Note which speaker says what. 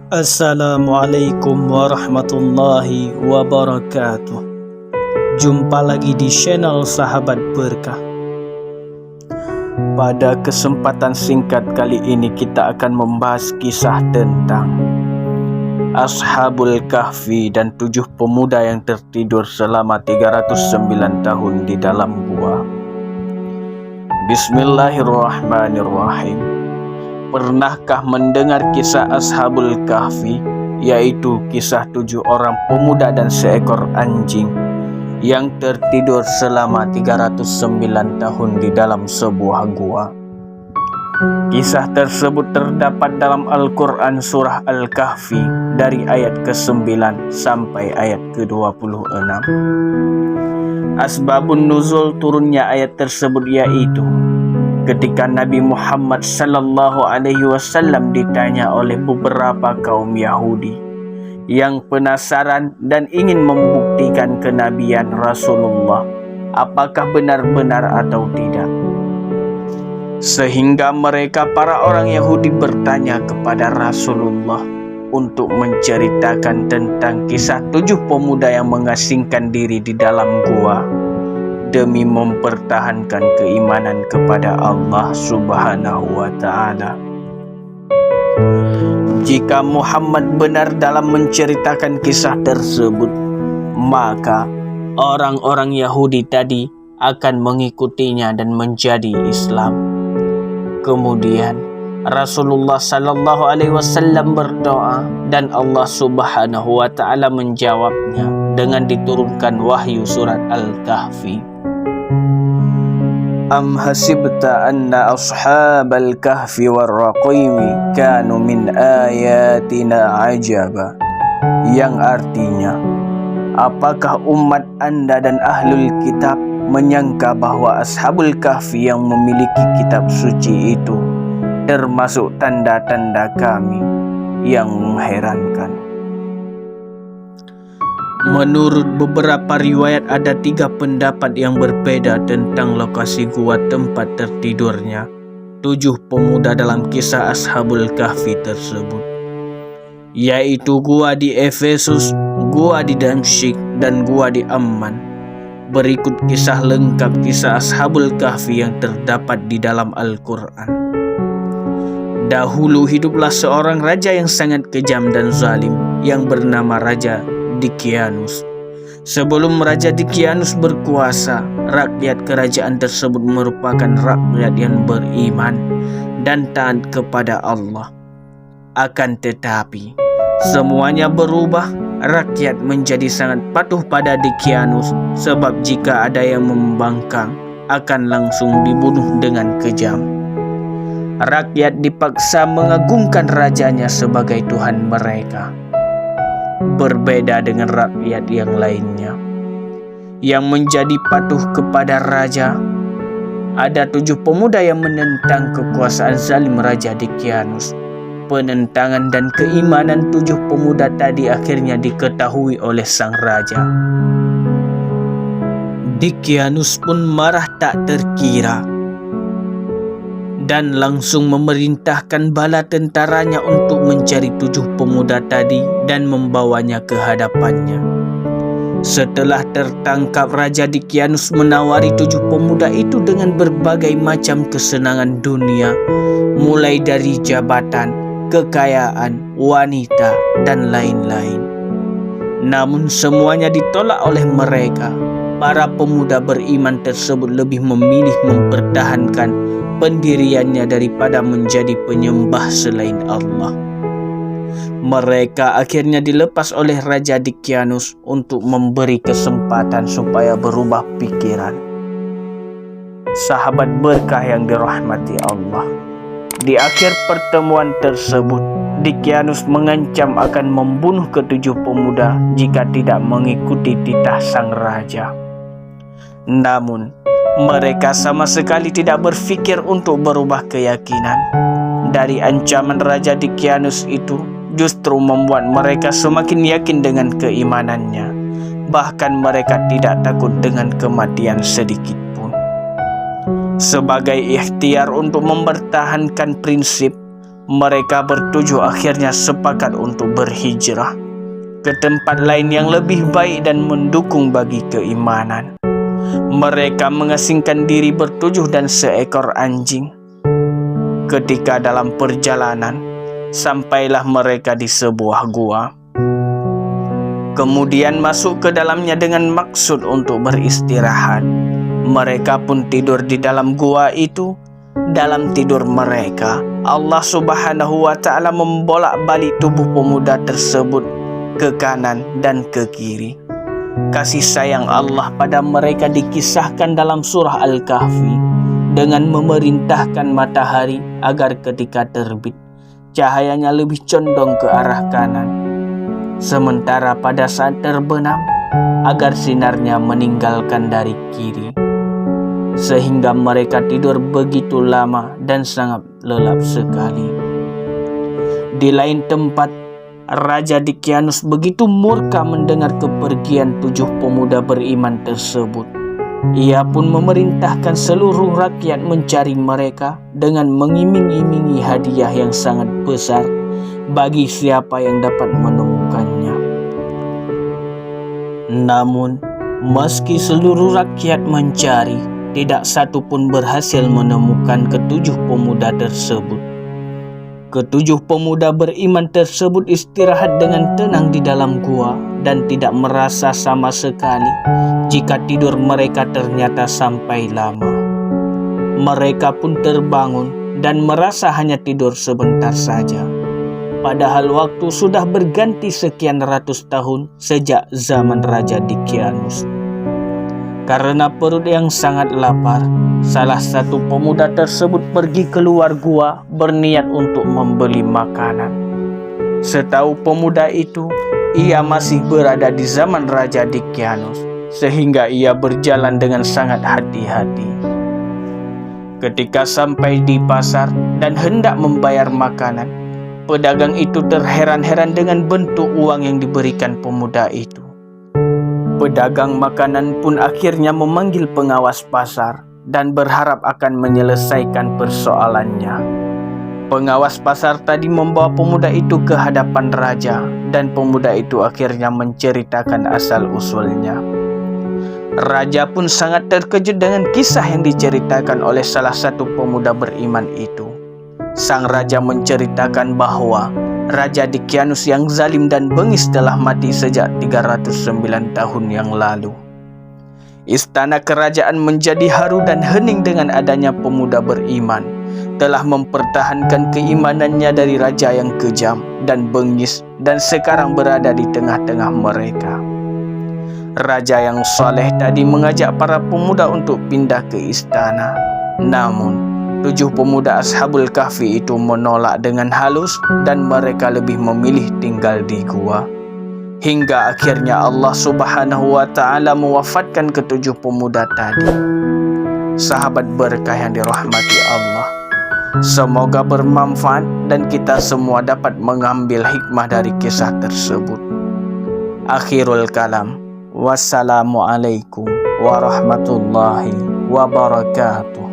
Speaker 1: Assalamualaikum warahmatullahi wabarakatuh. Jumpa lagi di channel Sahabat Berkah. Pada kesempatan singkat kali ini kita akan membahas kisah tentang Ashabul Kahfi dan 7 pemuda yang tertidur selama 309 tahun di dalam gua. Bismillahirrahmanirrahim. Pernahkah mendengar kisah Ashabul Kahfi, yaitu kisah 7 orang pemuda dan seekor anjing yang tertidur selama 309 tahun di dalam sebuah gua? Kisah tersebut terdapat dalam Al-Quran surah Al-Kahfi dari ayat ke-9 sampai ayat ke-26. Asbabun nuzul turunnya ayat tersebut yaitu ketika Nabi Muhammad SAW ditanya oleh beberapa kaum Yahudi yang penasaran dan ingin membuktikan kenabian Rasulullah, apakah benar-benar atau tidak. Sehingga mereka para orang Yahudi bertanya kepada Rasulullah untuk menceritakan tentang kisah 7 pemuda yang mengasingkan diri di dalam gua demi mempertahankan keimanan kepada Allah Subhanahu wa Ta'ala. Jika Muhammad benar dalam menceritakan kisah tersebut, maka orang-orang Yahudi tadi akan mengikutinya dan menjadi Islam. Kemudian Rasulullah SAW berdoa dan Allah Subhanahu wa Ta'ala menjawabnya dengan diturunkan wahyu surat Al-Kahfi. Am hasibta anna ashabal kahfi warraqimi kanu min ayatina ajaba, yang artinya, apakah umat Anda dan ahlul kitab menyangka bahwa ashabul kahfi yang memiliki kitab suci itu termasuk tanda-tanda kami yang mengherankan? Menurut beberapa riwayat ada 3 pendapat yang berbeda tentang lokasi gua tempat tertidurnya 7 pemuda dalam kisah Ashabul Kahfi tersebut, yaitu gua di Efesus, gua di Damsyik, dan gua di Amman. Berikut kisah lengkap kisah Ashabul Kahfi yang terdapat di dalam Al-Quran. Dahulu hiduplah seorang raja yang sangat kejam dan zalim yang bernama Raja Dicyanus. Sebelum Raja Dicyanus berkuasa, rakyat kerajaan tersebut merupakan rakyat yang beriman dan taat kepada Allah. Akan tetapi, semuanya berubah. Rakyat menjadi sangat patuh pada Dicyanus, sebab jika ada yang membangkang, akan langsung dibunuh dengan kejam. Rakyat dipaksa mengagungkan rajanya sebagai Tuhan mereka. Berbeda dengan rakyat yang lainnya yang menjadi patuh kepada raja, ada 7 pemuda yang menentang kekuasaan zalim Raja Dicyanus. Penentangan dan keimanan 7 pemuda tadi akhirnya diketahui oleh sang raja. Dicyanus pun marah tak terkira dan langsung memerintahkan bala tentaranya untuk mencari 7 pemuda tadi dan membawanya ke hadapannya. Setelah tertangkap, Raja Dicyanus menawari 7 pemuda itu dengan berbagai macam kesenangan dunia, mulai dari jabatan, kekayaan, wanita, dan lain-lain. Namun semuanya ditolak oleh mereka. Para pemuda beriman tersebut lebih memilih mempertahankan pendiriannya daripada menjadi penyembah selain Allah. Mereka akhirnya dilepas oleh Raja Dicyanus untuk memberi kesempatan supaya berubah pikiran. Sahabat berkah yang dirahmati Allah, di akhir pertemuan tersebut, Dicyanus mengancam akan membunuh ke-7 pemuda jika tidak mengikuti titah sang raja. Namun, mereka sama sekali tidak berpikir untuk berubah keyakinan. Dari ancaman Raja Dicyanus itu justru membuat mereka semakin yakin dengan keimanannya. Bahkan mereka tidak takut dengan kematian sedikit pun. Sebagai ikhtiar untuk mempertahankan prinsip, mereka bertujuh akhirnya sepakat untuk berhijrah ke tempat lain yang lebih baik dan mendukung bagi keimanan. Mereka mengasingkan diri bertujuh dan seekor anjing. Ketika dalam perjalanan, sampailah mereka di sebuah gua. Kemudian masuk ke dalamnya dengan maksud untuk beristirahat. Mereka pun tidur di dalam gua itu. Dalam tidur mereka, Allah Subhanahu wa Ta'ala membolak-balik tubuh pemuda tersebut ke kanan dan ke kiri. Kasih sayang Allah pada mereka dikisahkan dalam surah Al-Kahfi dengan memerintahkan matahari agar ketika terbit, cahayanya lebih condong ke arah kanan, sementara pada saat terbenam, agar sinarnya meninggalkan dari kiri. Sehingga mereka tidur begitu lama dan sangat lelap sekali. Di lain tempat, Raja Dicyanus begitu murka mendengar kepergian 7 pemuda beriman tersebut. Ia pun memerintahkan seluruh rakyat mencari mereka dengan mengiming-imingi hadiah yang sangat besar bagi siapa yang dapat menemukannya. Namun, meski seluruh rakyat mencari, tidak satu pun berhasil menemukan ketujuh pemuda tersebut. Ketujuh pemuda beriman tersebut istirahat dengan tenang di dalam gua dan tidak merasa sama sekali jika tidur mereka ternyata sampai lama. Mereka pun terbangun dan merasa hanya tidur sebentar saja. Padahal waktu sudah berganti sekian ratus tahun sejak zaman Raja Dicyanus. Karena perut yang sangat lapar, salah satu pemuda tersebut pergi keluar gua berniat untuk membeli makanan. Setahu pemuda itu, ia masih berada di zaman Raja Dicyanus, sehingga ia berjalan dengan sangat hati-hati. Ketika sampai di pasar dan hendak membayar makanan, pedagang itu terheran-heran dengan bentuk uang yang diberikan pemuda itu. Pedagang makanan pun akhirnya memanggil pengawas pasar dan berharap akan menyelesaikan persoalannya. Pengawas pasar tadi membawa pemuda itu ke hadapan raja dan pemuda itu akhirnya menceritakan asal-usulnya. Raja pun sangat terkejut dengan kisah yang diceritakan oleh salah satu pemuda beriman itu. Sang raja menceritakan bahwa Raja Dicyanus yang zalim dan bengis telah mati sejak 309 tahun yang lalu. Istana kerajaan menjadi haru dan hening dengan adanya pemuda beriman. Telah mempertahankan keimanannya dari raja yang kejam dan bengis dan sekarang berada di tengah-tengah mereka. Raja yang soleh tadi mengajak para pemuda untuk pindah ke istana. Namun, 7 pemuda Ashabul Kahfi itu menolak dengan halus dan mereka lebih memilih tinggal di gua. Hingga akhirnya Allah Subhanahu wa Ta'ala mewafatkan ke-7 pemuda tadi. Sahabat berkah yang dirahmati Allah, semoga bermanfaat dan kita semua dapat mengambil hikmah dari kisah tersebut. Akhirul kalam. Wassalamualaikum warahmatullahi wabarakatuh.